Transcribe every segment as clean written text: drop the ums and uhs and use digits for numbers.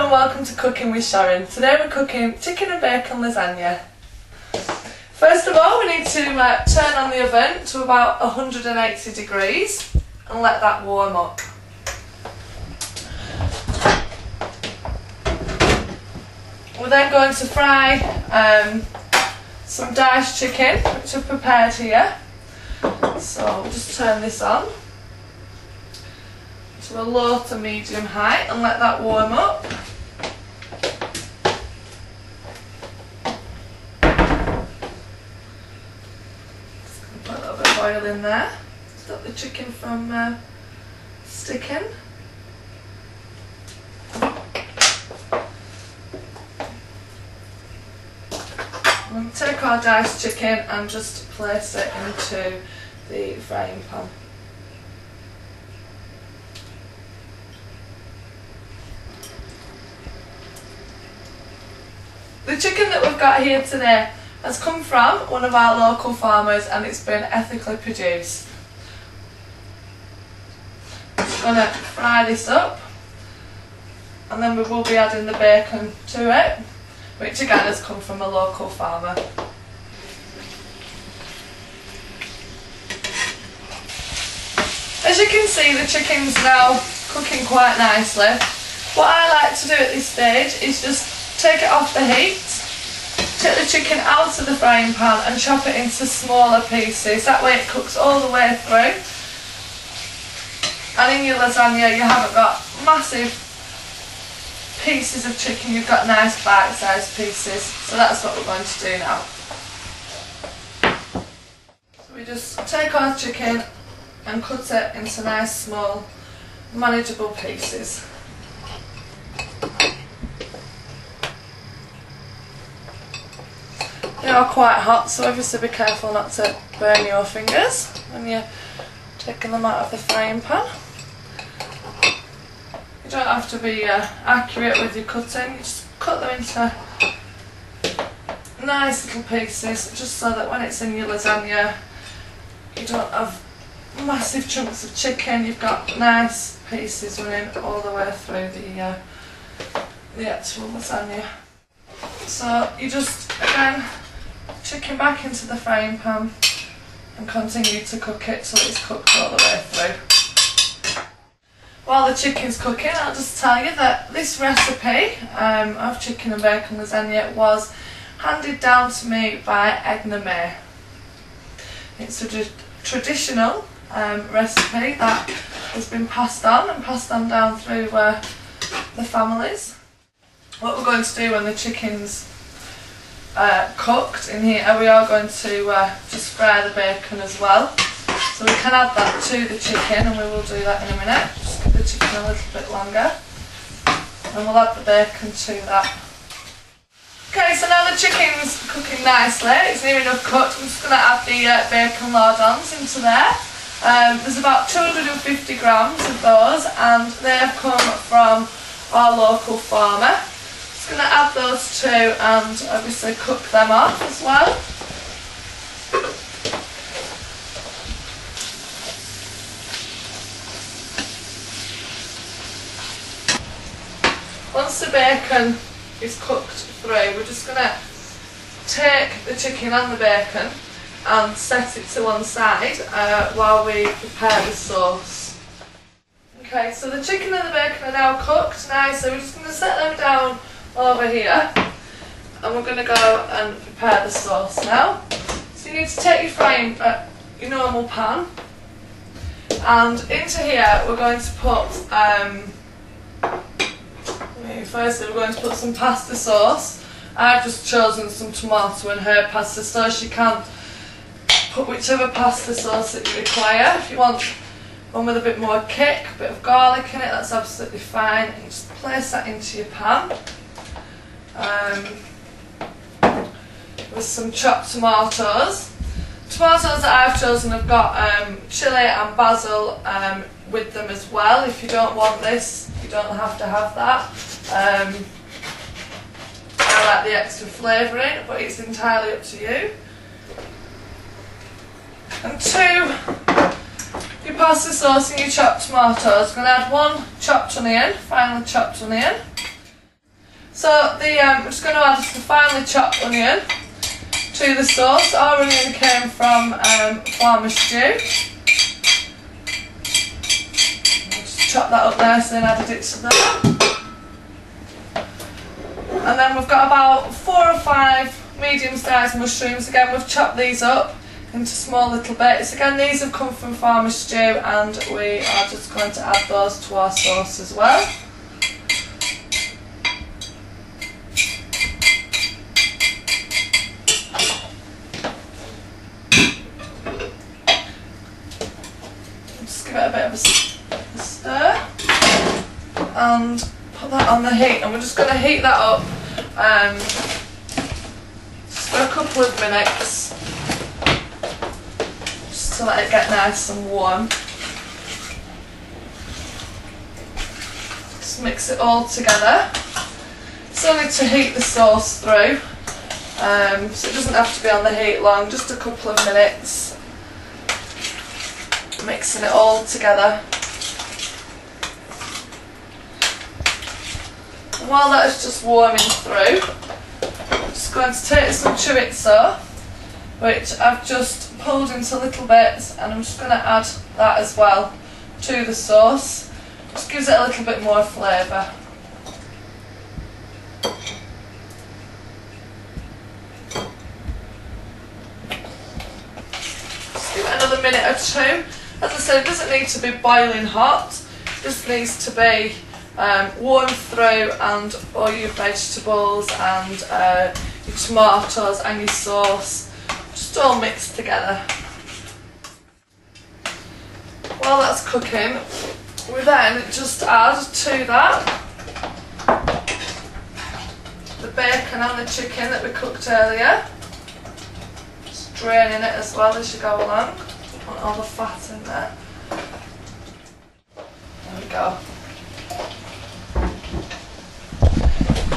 and welcome to Cooking with Sharon. Today we're cooking chicken and bacon lasagna. First of all, we need to turn on the oven to about 180 degrees and let that warm up. We're then going to fry some diced chicken, which I've prepared here. So we'll just turn this on to a low to medium height and let that warm up. Just going to put a little bit of oil in there, stop the chicken from sticking. We'll take our diced chicken and just place it into the frying pan. The chicken that we've got here today has come from one of our local farmers and it's been ethically produced. Just going to fry this up and then we will be adding the bacon to it, which again has come from a local farmer. As you can see, the chicken's now cooking quite nicely. What I like to do at this stage is just take it off the heat, take the chicken out of the frying pan and chop it into smaller pieces. That way it cooks all the way through. And in your lasagna you haven't got massive pieces of chicken, you've got nice bite-sized pieces. So that's what we're going to do now. So we just take our chicken and cut it into nice small manageable pieces. They are quite hot, so obviously be careful not to burn your fingers when you're taking them out of the frying pan. You don't have to be accurate with your cutting, you just cut them into nice little pieces just so that when it's in your lasagna you don't have massive chunks of chicken, you've got nice pieces running all the way through the actual lasagna. So you just, again, chicken back into the frying pan and continue to cook it till it's cooked all the way through. While the chicken's cooking, I'll just tell you that this recipe of chicken and bacon lasagna was handed down to me by Edna May. It's a traditional recipe that has been passed on down through the families. What we're going to do when the chicken's cooked in here, we are going to just fry the bacon as well. So we can add that to the chicken and we will do that in a minute. Just give the chicken a little bit longer and we'll add the bacon to that. Okay, so now the chicken's cooking nicely, it's near enough cooked. I'm just going to add the bacon lardons into there. There's about 250 grams of those and they've come from our local farmer. Just going to add those too and obviously cook them off as well. Once the bacon is cooked through, we're just going to take the chicken and the bacon and set it to one side while we prepare the sauce. Okay, so the chicken and the bacon are now cooked nicely. We're just going to set them down over here and we're going to go and prepare the sauce now. So you need to take your normal pan and into here we're going to put firstly we're going to put some pasta sauce. I've just chosen some tomato and herb pasta sauce. You can put whichever pasta sauce that you require. If you want one with a bit more kick, a bit of garlic in it, that's absolutely fine. And you just place that into your pan with some chopped tomatoes. Tomatoes that I've chosen have got chilli and basil with them as well. If you don't want this, you don't have to have that. I like the extra flavour in, but it's entirely up to you. And your pasta sauce and your chopped tomatoes. I'm going to add one chopped onion, finely chopped onion. So I'm just going to add the finely chopped onion to the sauce. Our onion came from Farmer Stew. Just chop that up nicely and added it to there. And then we've got about 4 or 5 medium-sized mushrooms. Again, we've chopped these up into small little bits. Again, these have come from Farmer Stew, and we are just going to add those to our sauce as well. Just give it a bit of a stir and put that on the heat, and we're just going to heat that up just for a couple of minutes, just to let it get nice and warm. Just mix it all together. It's only to heat the sauce through, so it doesn't have to be on the heat long, just a couple of minutes. Mixing it all together. And while that is just warming through, I'm just going to take some chorizo, which I've just pulled into little bits, and I'm just going to add that as well to the sauce. Just gives it a little bit more flavour. Just give it another minute or two. As I said, it doesn't need to be boiling hot, it just needs to be warm through, and all your vegetables and your tomatoes and your sauce just all mixed together. While that's cooking, we then just add to that the bacon and the chicken that we cooked earlier. Just draining it as well as you go along. Want all the fat in there. There we go.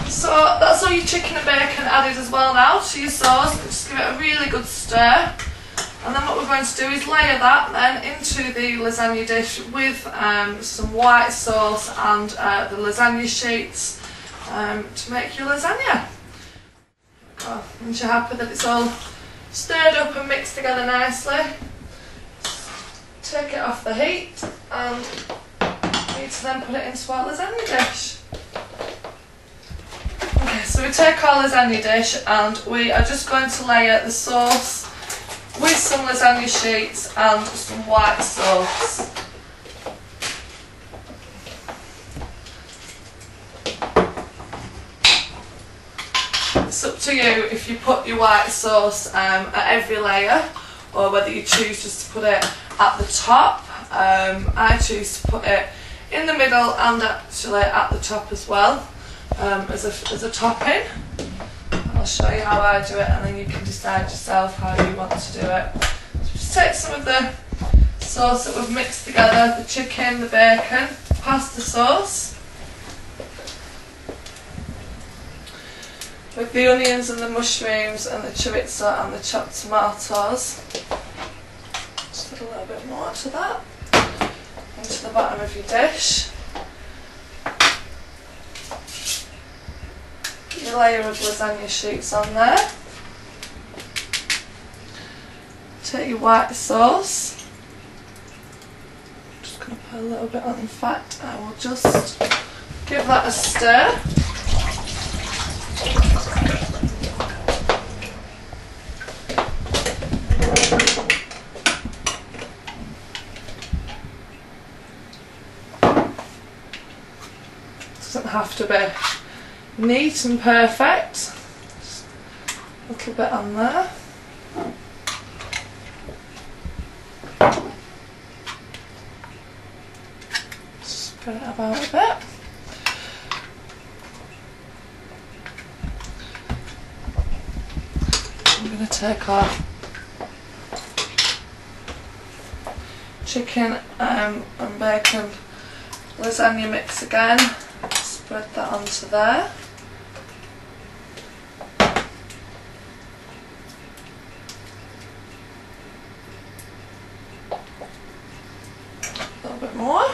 So that's all your chicken and bacon added as well now to your sauce. Just give it a really good stir. And then what we're going to do is layer that then into the lasagna dish with some white sauce and the lasagna sheets to make your lasagna. Once you're happy that it's all stirred up and mixed together nicely, take it off the heat, and we need to then put it into our lasagna dish. Okay, so we take our lasagna dish and we are just going to layer the sauce with some lasagna sheets and some white sauce. It's up to you if you put your white sauce at every layer, or whether you choose just to put it at the top. I choose to put it in the middle and actually at the top as well, as a topping. I'll show you how I do it, and then you can decide yourself how you want to do it. So just take some of the sauce that we've mixed together, the chicken, the bacon, pasta sauce, with the onions and the mushrooms and the chorizo and the chopped tomatoes. Just add a little bit more to that, into the bottom of your dish. Your layer of lasagna sheets on there. Take your white sauce. I'm just going to put a little bit on. In fact, I will just give that a stir. Doesn't have to be neat and perfect. Just a little bit on there. Spread it about a bit. I'm going to take our chicken and bacon lasagna mix again. Spread that onto there. A little bit more.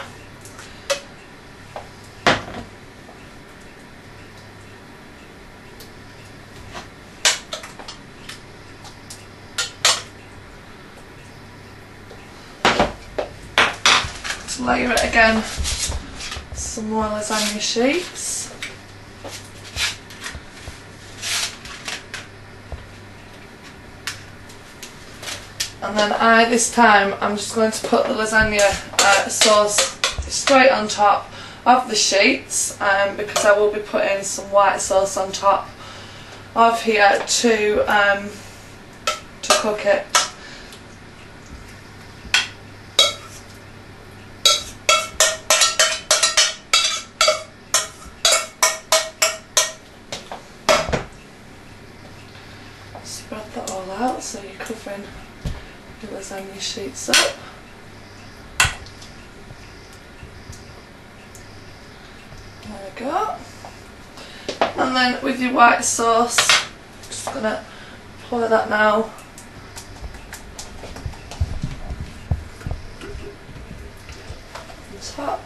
layer it again, some more lasagna sheets. And then this time I'm just going to put the lasagna sauce straight on top of the sheets, because I will be putting some white sauce on top of here to cook it. Spread that all out so you're covering the lasagna sheets up. There we go. And then with your white sauce, I'm just going to pour that now. On top.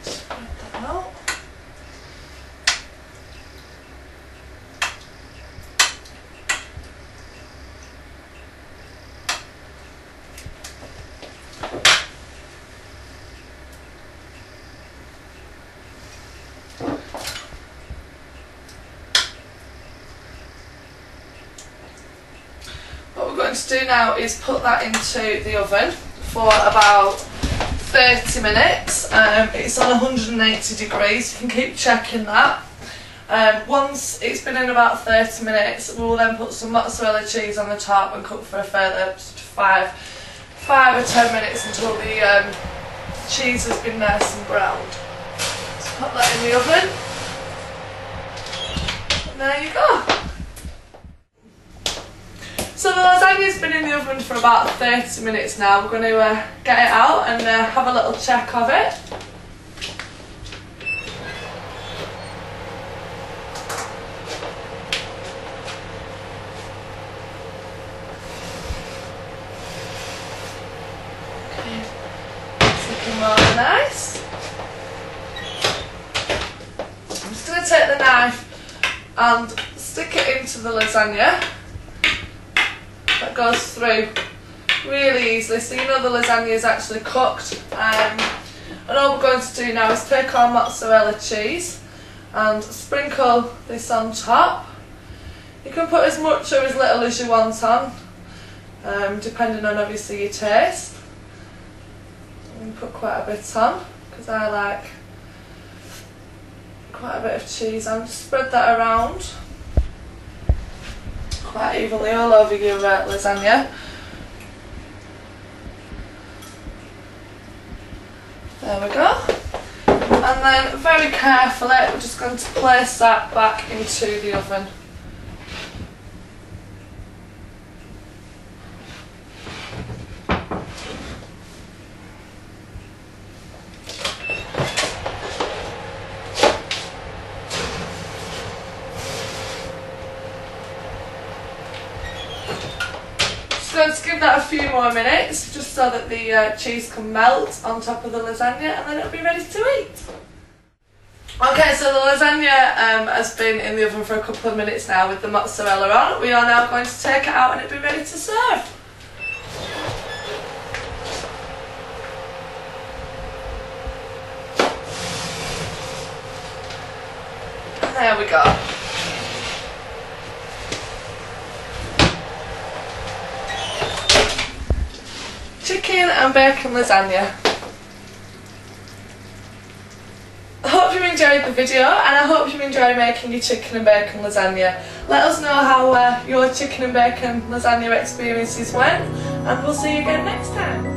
Spread that out. What we're going to do now is put that into the oven for about 30 minutes. It's on 180 degrees, you can keep checking that. Once it's been in about 30 minutes, we'll then put some mozzarella cheese on the top and cook for a further 5 or 10 minutes until the cheese has been nice and browned. So put that in the oven, and there you go. So the lasagna's been in the oven for about 30 minutes now. We're going to get it out and have a little check of it. Okay, it's looking more nice. I'm just going to take the knife and stick it into the lasagna. That goes through really easily, so you know the lasagna is actually cooked. And all we're going to do now is take our mozzarella cheese and sprinkle this on top. You can put as much or as little as you want on, depending on obviously your taste. You can put quite a bit on, because I like quite a bit of cheese on. Just spread that around quite evenly all over your lasagna. There we go. And then very carefully we're just going to place that back into the oven. Going to give that a few more minutes just so that the cheese can melt on top of the lasagna, and then it'll be ready to eat. Okay, so the lasagna has been in the oven for a couple of minutes now with the mozzarella on. We are now going to take it out and it'll be ready to serve. And there we go. Chicken and bacon lasagna. I hope you enjoyed the video, and I hope you enjoy making your chicken and bacon lasagna. Let us know how your chicken and bacon lasagna experiences went, and we'll see you again next time.